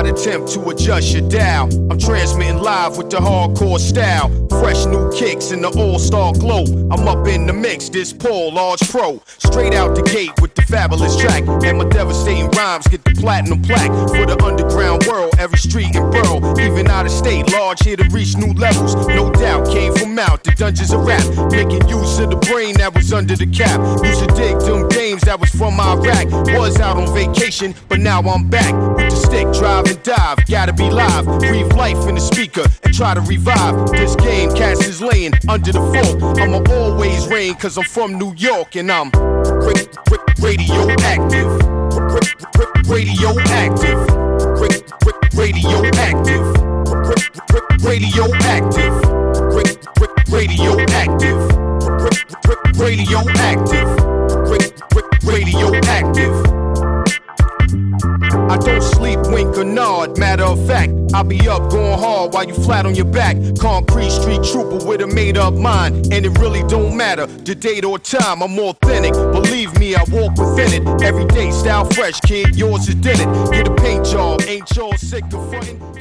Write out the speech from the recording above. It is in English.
not attempt to adjust your dial. I'm transmitting live with the hardcore style. Fresh new kicks in the all-star glow. I'm up in the mix, this Paul, large pro. Straight out the gate with the fabulous track. And my devastating rhymes get the platinum plaque. For the underground world, every street and borough. Even out of state, large here to reach new levels. No doubt, came from out the dungeons of rap. Making use of the brain that was under the cap. Used to dig them games that was from Iraq. Was out on vacation, but now I'm back. With the stick, drive and dive. Gotta be live, breathe life in the speaker and try to revive this game. Cats is laying under the fort. I'ma always reign cause I'm from New York and I'm radioactive. Radioactive. Radioactive. Radioactive. Radioactive. Radioactive. Radioactive. I don't sleep, wink or nod. Matter of fact, I'll be up going hard while you flat on your back. Concrete street trooper with a made up mind. And it really don't matter the date or time. I'm authentic, believe me, I walk within it. Every day, style fresh, kid, yours is in it. Get a paint job, ain't y'all sick of frontin'?